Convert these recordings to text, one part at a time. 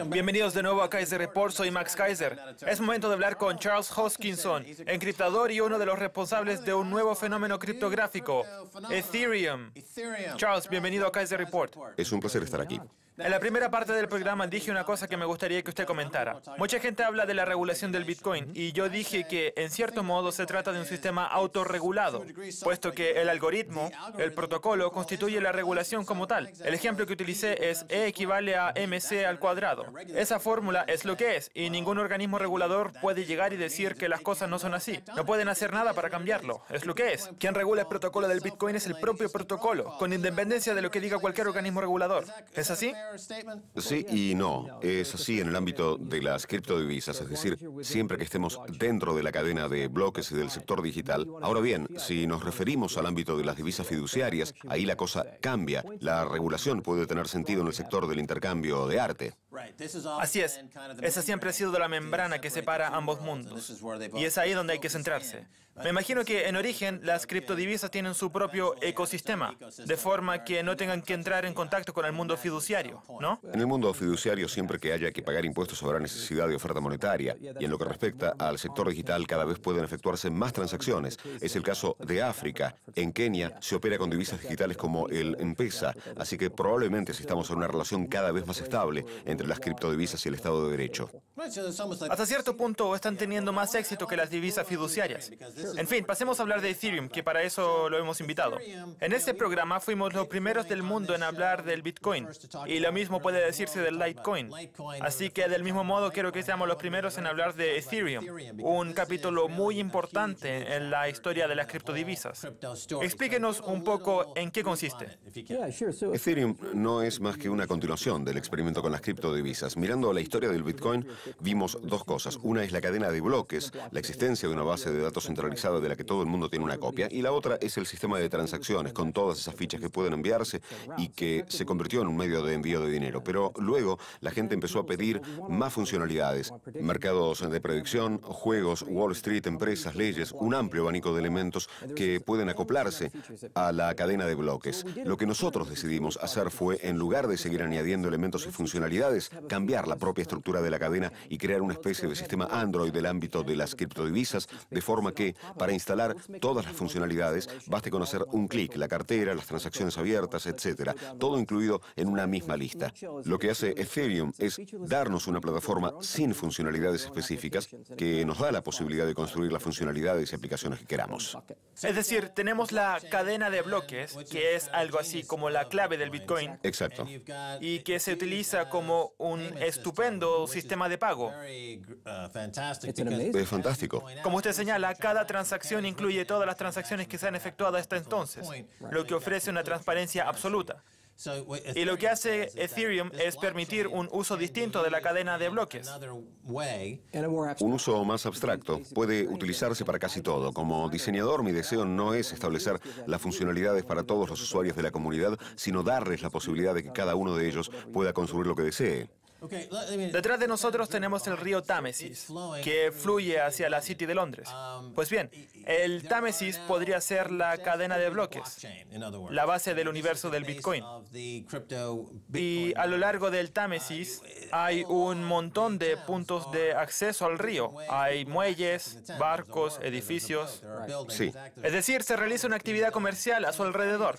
Bienvenidos de nuevo a Kaiser Report, soy Max Kaiser. Es momento de hablar con Charles Hoskinson, encriptador y uno de los responsables de un nuevo fenómeno criptográfico, Ethereum. Charles, bienvenido a Kaiser Report. Es un placer estar aquí. En la primera parte del programa dije una cosa que me gustaría que usted comentara. Mucha gente habla de la regulación del Bitcoin y yo dije que, en cierto modo, se trata de un sistema autorregulado, puesto que el algoritmo, el protocolo, constituye la regulación como tal. El ejemplo que utilicé es E equivale a mc al cuadrado. Esa fórmula es lo que es y ningún organismo regulador puede llegar y decir que las cosas no son así. No pueden hacer nada para cambiarlo. Es lo que es. Quien regula el protocolo del Bitcoin es el propio protocolo, con independencia de lo que diga cualquier organismo regulador. ¿Es así? Sí y no. Es así en el ámbito de las criptodivisas, es decir, siempre que estemos dentro de la cadena de bloques y del sector digital. Ahora bien, si nos referimos al ámbito de las divisas fiduciarias, ahí la cosa cambia. La regulación puede tener sentido en el sector del intercambio de arte. Así es. Esa siempre ha sido la membrana que separa ambos mundos. Y es ahí donde hay que centrarse. Me imagino que en origen las criptodivisas tienen su propio ecosistema, de forma que no tengan que entrar en contacto con el mundo fiduciario, ¿no? En el mundo fiduciario, siempre que haya que pagar impuestos habrá necesidad de oferta monetaria. Y en lo que respecta al sector digital, cada vez pueden efectuarse más transacciones. Es el caso de África. En Kenia se opera con divisas digitales como el M-Pesa, así que probablemente estamos en una relación cada vez más estable entre las criptodivisas y el Estado de Derecho. Hasta cierto punto están teniendo más éxito que las divisas fiduciarias. En fin, pasemos a hablar de Ethereum, que para eso lo hemos invitado. En este programa fuimos los primeros del mundo en hablar del Bitcoin, y lo mismo puede decirse del Litecoin. Así que del mismo modo quiero que seamos los primeros en hablar de Ethereum, un capítulo muy importante en la historia de las criptodivisas. Explíquenos un poco en qué consiste. Ethereum no es más que una continuación del experimento con las criptodivisas. Mirando la historia del Bitcoin, vimos dos cosas. Una es la cadena de bloques, la existencia de una base de datos centralizada de la que todo el mundo tiene una copia, y la otra es el sistema de transacciones, con todas esas fichas que pueden enviarse y que se convirtió en un medio de envío de dinero. Pero luego la gente empezó a pedir más funcionalidades. Mercados de predicción, juegos, Wall Street, empresas, leyes, un amplio abanico de elementos que pueden acoplarse a la cadena de bloques. Lo que nosotros decidimos hacer fue, en lugar de seguir añadiendo elementos y funcionalidades, cambiar la propia estructura de la cadena y crear una especie de sistema Android del ámbito de las criptodivisas, de forma que, para instalar todas las funcionalidades, baste con hacer un clic, la cartera, las transacciones abiertas, etc., todo incluido en una misma lista. Lo que hace Ethereum es darnos una plataforma sin funcionalidades específicas que nos da la posibilidad de construir las funcionalidades y aplicaciones que queramos. Es decir, tenemos la cadena de bloques, que es algo así como la clave del Bitcoin. Exacto. Y que se utiliza como un estupendo sistema de pago. Es fantástico. Como usted señala, cada transacción incluye todas las transacciones que se han efectuado hasta entonces, lo que ofrece una transparencia absoluta. Y lo que hace Ethereum es permitir un uso distinto de la cadena de bloques. Un uso más abstracto puede utilizarse para casi todo. Como diseñador, mi deseo no es establecer las funcionalidades para todos los usuarios de la comunidad, sino darles la posibilidad de que cada uno de ellos pueda construir lo que desee. Detrás de nosotros tenemos el río Támesis, que fluye hacia la City de Londres. Pues bien, el Támesis podría ser la cadena de bloques, la base del universo del Bitcoin. Y a lo largo del Támesis hay un montón de puntos de acceso al río. Hay muelles, barcos, edificios. Sí. Es decir, se realiza una actividad comercial a su alrededor.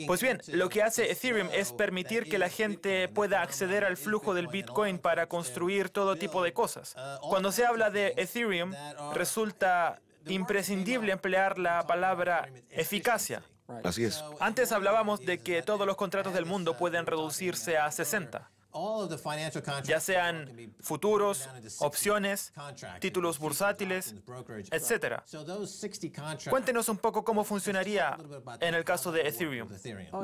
Pues bien, lo que hace Ethereum es permitir que la gente pueda acceder al flujo del Bitcoin para construir todo tipo de cosas. Cuando se habla de Ethereum, resulta imprescindible emplear la palabra eficacia. Así es. Antes hablábamos de que todos los contratos del mundo pueden reducirse a 60. Ya sean futuros, opciones, títulos bursátiles, etc. Cuéntenos un poco cómo funcionaría en el caso de Ethereum.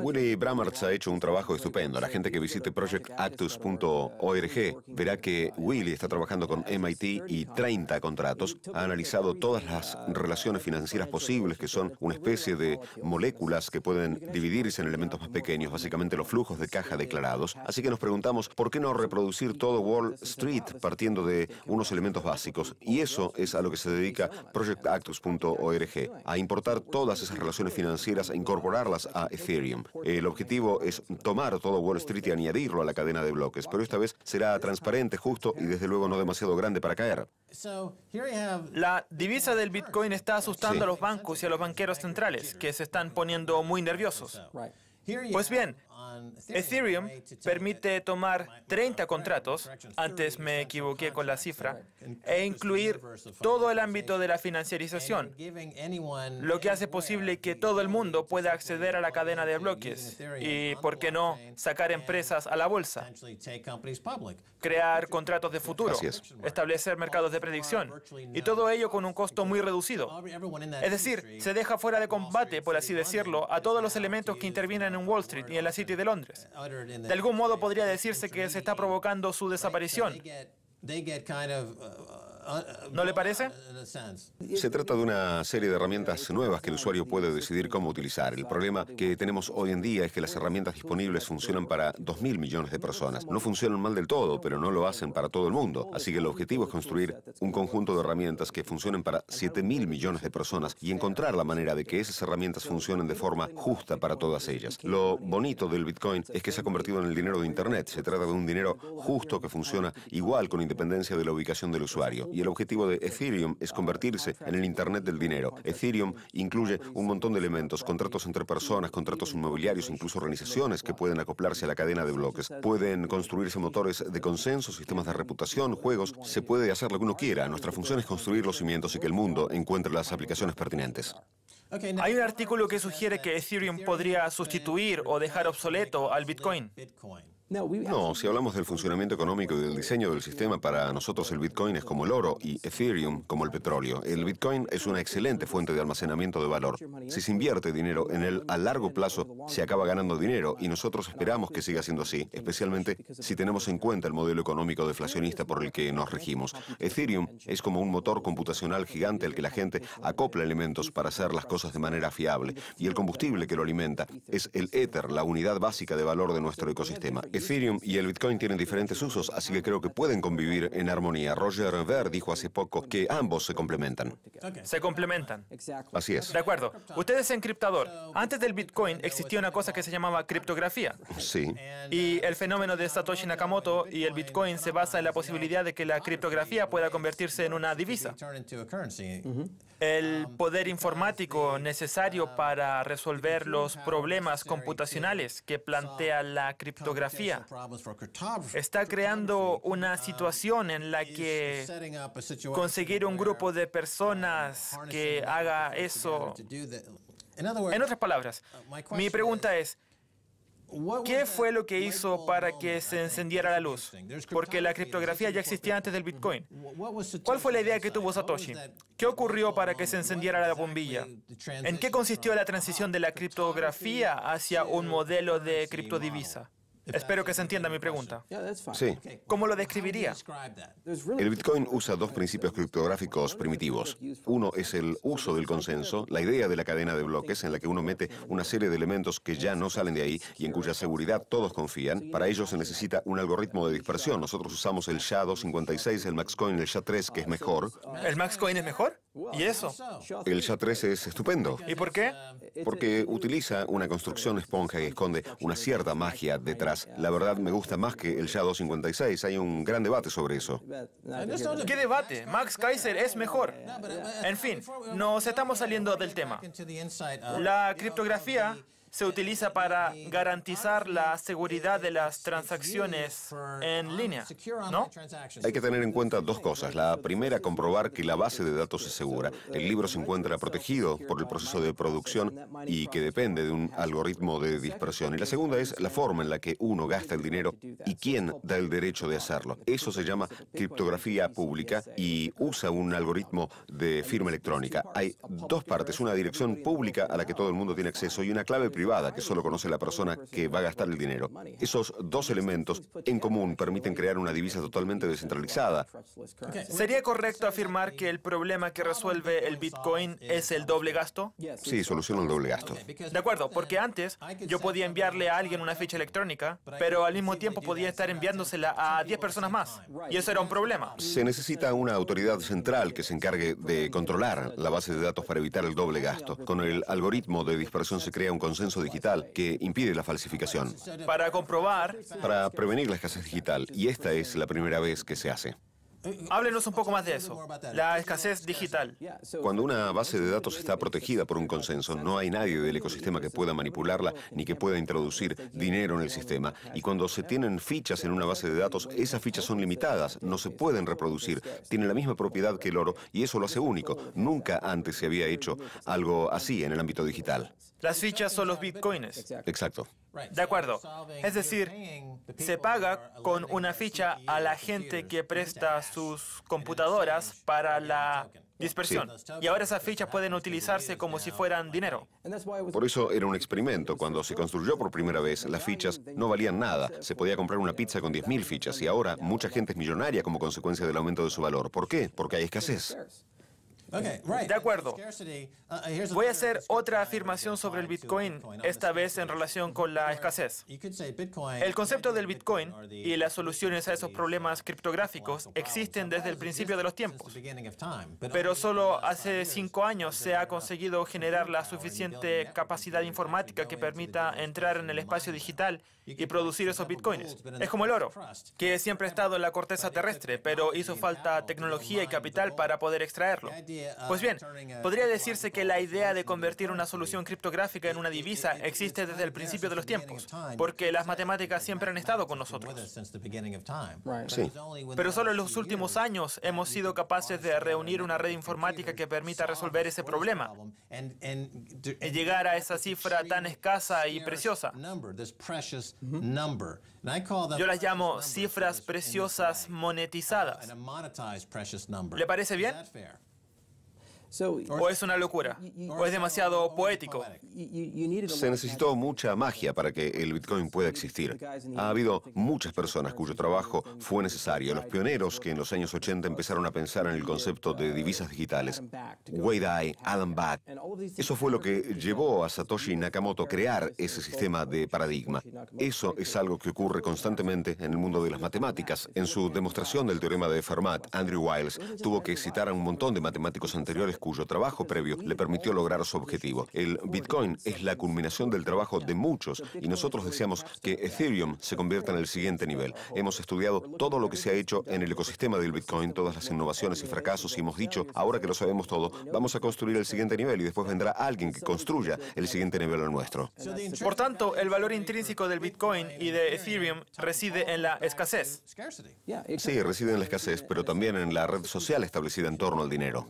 Willy Bramertz ha hecho un trabajo estupendo. La gente que visite projectactus.org verá que Willy está trabajando con MIT y 30 contratos. Ha analizado todas las relaciones financieras posibles, que son una especie de moléculas que pueden dividirse en elementos más pequeños, básicamente los flujos de caja declarados. Así que nos preguntamos pensamos, ¿por qué no reproducir todo Wall Street partiendo de unos elementos básicos? Y eso es a lo que se dedica ProjectActus.org, a importar todas esas relaciones financieras e incorporarlas a Ethereum. El objetivo es tomar todo Wall Street y añadirlo a la cadena de bloques, pero esta vez será transparente, justo y desde luego no demasiado grande para caer. La divisa del Bitcoin está asustando a los bancos y a los banqueros centrales, que se están poniendo muy nerviosos. Pues bien, Ethereum permite tomar 30 contratos, antes me equivoqué con la cifra, e incluir todo el ámbito de la financiarización, lo que hace posible que todo el mundo pueda acceder a la cadena de bloques y, ¿por qué no?, sacar empresas a la bolsa, crear contratos de futuro, establecer mercados de predicción, y todo ello con un costo muy reducido. Es decir, se deja fuera de combate, por así decirlo, a todos los elementos que intervienen en Wall Street y en la City de Londres. De algún modo podría decirse que se está provocando su desaparición. ¿No le parece? Se trata de una serie de herramientas nuevas que el usuario puede decidir cómo utilizar. El problema que tenemos hoy en día es que las herramientas disponibles funcionan para 2.000 millones de personas. No funcionan mal del todo, pero no lo hacen para todo el mundo. Así que el objetivo es construir un conjunto de herramientas que funcionen para 7.000 millones de personas y encontrar la manera de que esas herramientas funcionen de forma justa para todas ellas. Lo bonito del Bitcoin es que se ha convertido en el dinero de Internet. Se trata de un dinero justo que funciona igual con independencia de la ubicación del usuario. Y el objetivo de Ethereum es convertirse en el Internet del dinero. Ethereum incluye un montón de elementos, contratos entre personas, contratos inmobiliarios, incluso organizaciones que pueden acoplarse a la cadena de bloques. Pueden construirse motores de consenso, sistemas de reputación, juegos. Se puede hacer lo que uno quiera. Nuestra función es construir los cimientos y que el mundo encuentre las aplicaciones pertinentes. Hay un artículo que sugiere que Ethereum podría sustituir o dejar obsoleto al Bitcoin. No, si hablamos del funcionamiento económico y del diseño del sistema, para nosotros el Bitcoin es como el oro y Ethereum como el petróleo. El Bitcoin es una excelente fuente de almacenamiento de valor. Si se invierte dinero en él a largo plazo, se acaba ganando dinero y nosotros esperamos que siga siendo así, especialmente si tenemos en cuenta el modelo económico deflacionista por el que nos regimos. Ethereum es como un motor computacional gigante al que la gente acopla elementos para hacer las cosas de manera fiable y el combustible que lo alimenta es el Ether, la unidad básica de valor de nuestro ecosistema. Ethereum y el Bitcoin tienen diferentes usos, así que creo que pueden convivir en armonía. Roger Ver dijo hace poco que ambos se complementan. Se complementan. Así es. De acuerdo. Usted es encriptador. Antes del Bitcoin existía una cosa que se llamaba criptografía. Sí. Y el fenómeno de Satoshi Nakamoto y el Bitcoin se basa en la posibilidad de que la criptografía pueda convertirse en una divisa. El poder informático necesario para resolver los problemas computacionales que plantea la criptografía está creando una situación en la que conseguir un grupo de personas que haga eso. En otras palabras, mi pregunta es, ¿qué fue lo que hizo para que se encendiera la luz? Porque la criptografía ya existía antes del Bitcoin. ¿Cuál fue la idea que tuvo Satoshi? ¿Qué ocurrió para que se encendiera la bombilla? ¿En qué consistió la transición de la criptografía hacia un modelo de criptodivisa? Espero que se entienda mi pregunta. Sí. ¿Cómo lo describiría? El Bitcoin usa dos principios criptográficos primitivos. Uno es el uso del consenso, la idea de la cadena de bloques en la que uno mete una serie de elementos que ya no salen de ahí y en cuya seguridad todos confían. Para ello se necesita un algoritmo de dispersión. Nosotros usamos el SHA-256, el MaxCoin, el SHA-3, que es mejor. ¿El MaxCoin es mejor? ¿Y eso? El SHA-3 es estupendo. ¿Y por qué? Porque utiliza una construcción esponja que esconde una cierta magia detrás. La verdad me gusta más que el SHA-256. Hay un gran debate sobre eso. ¿Qué debate? Max Kaiser es mejor. En fin, nos estamos saliendo del tema. La criptografía se utiliza para garantizar la seguridad de las transacciones en línea, ¿no? Hay que tener en cuenta dos cosas. La primera, comprobar que la base de datos es segura. El libro se encuentra protegido por el proceso de producción y que depende de un algoritmo de dispersión. Y la segunda es la forma en la que uno gasta el dinero y quién da el derecho de hacerlo. Eso se llama criptografía pública y usa un algoritmo de firma electrónica. Hay dos partes, una dirección pública a la que todo el mundo tiene acceso y una clave privada privada que solo conoce la persona que va a gastar el dinero. Esos dos elementos en común permiten crear una divisa totalmente descentralizada. ¿Sería correcto afirmar que el problema que resuelve el Bitcoin es el doble gasto? Sí, soluciona el doble gasto. De acuerdo, porque antes yo podía enviarle a alguien una ficha electrónica, pero al mismo tiempo podía estar enviándosela a 10 personas más. Y eso era un problema. Se necesita una autoridad central que se encargue de controlar la base de datos para evitar el doble gasto. Con el algoritmo de dispersión se crea un consenso digital que impide la falsificación. Para comprobar, Para prevenir la escasez digital, y esta es la primera vez que se hace. háblenos un poco más de eso. La escasez digital. Cuando una base de datos está protegida por un consenso, no hay nadie del ecosistema que pueda manipularla ni que pueda introducir dinero en el sistema. Y cuando se tienen fichas en una base de datos, esas fichas son limitadas, no se pueden reproducir, tienen la misma propiedad que el oro y eso lo hace único. Nunca antes se había hecho algo así en el ámbito digital. Las fichas son los bitcoins. Exacto. De acuerdo. Es decir, se paga con una ficha a la gente que presta sus computadoras para la dispersión. Y ahora esas fichas pueden utilizarse como si fueran dinero. Por eso era un experimento. Cuando se construyó por primera vez, las fichas no valían nada. Se podía comprar una pizza con 10.000 fichas y ahora mucha gente es millonaria como consecuencia del aumento de su valor. ¿Por qué? Porque hay escasez. De acuerdo. Voy a hacer otra afirmación sobre el Bitcoin, esta vez en relación con la escasez. El concepto del Bitcoin y las soluciones a esos problemas criptográficos existen desde el principio de los tiempos. Pero solo hace 5 años se ha conseguido generar la suficiente capacidad informática que permita entrar en el espacio digital y producir esos bitcoins. Es como el oro, que siempre ha estado en la corteza terrestre, pero hizo falta tecnología y capital para poder extraerlo. Pues bien, podría decirse que la idea de convertir una solución criptográfica en una divisa existe desde el principio de los tiempos, porque las matemáticas siempre han estado con nosotros. Sí. Pero solo en los últimos años hemos sido capaces de reunir una red informática que permita resolver ese problema y llegar a esa cifra tan escasa y preciosa. Yo las llamo cifras preciosas monetizadas. ¿Le parece bien? ¿O es una locura? ¿O es demasiado poético? Se necesitó mucha magia para que el Bitcoin pueda existir. Ha habido muchas personas cuyo trabajo fue necesario. Los pioneros que en los años 80 empezaron a pensar en el concepto de divisas digitales. Wei Dai, Alan Back. Eso fue lo que llevó a Satoshi Nakamoto a crear ese sistema de paradigma. Eso es algo que ocurre constantemente en el mundo de las matemáticas. En su demostración del teorema de Fermat, Andrew Wiles tuvo que citar a un montón de matemáticos anteriores cuyo trabajo previo le permitió lograr su objetivo. El Bitcoin es la culminación del trabajo de muchos y nosotros deseamos que Ethereum se convierta en el siguiente nivel. Hemos estudiado todo lo que se ha hecho en el ecosistema del Bitcoin, todas las innovaciones y fracasos y hemos dicho, ahora que lo sabemos todo, vamos a construir el siguiente nivel y después vendrá alguien que construya el siguiente nivel al nuestro. Por tanto, el valor intrínseco del Bitcoin y de Ethereum reside en la escasez. Sí, reside en la escasez, pero también en la red social establecida en torno al dinero.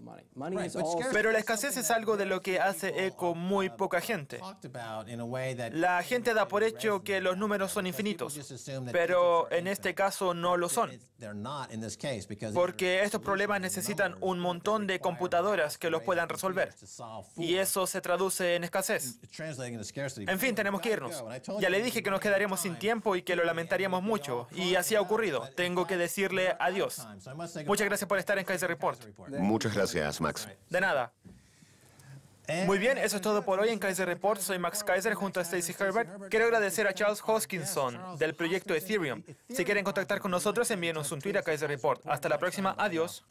Pero la escasez es algo de lo que hace eco muy poca gente. La gente da por hecho que los números son infinitos, pero en este caso no lo son. Porque estos problemas necesitan un montón de computadoras que los puedan resolver. Y eso se traduce en escasez. En fin, tenemos que irnos. Ya le dije que nos quedaríamos sin tiempo y que lo lamentaríamos mucho. Y así ha ocurrido. Tengo que decirle adiós. Muchas gracias por estar en Kaiser Report. Muchas gracias, Max. De nada. Muy bien, eso es todo por hoy en Kaiser Report. Soy Max Kaiser junto a Stacy Herbert. Quiero agradecer a Charles Hoskinson del proyecto Ethereum. Si quieren contactar con nosotros, envíenos un tweet a Kaiser Report. Hasta la próxima. Adiós.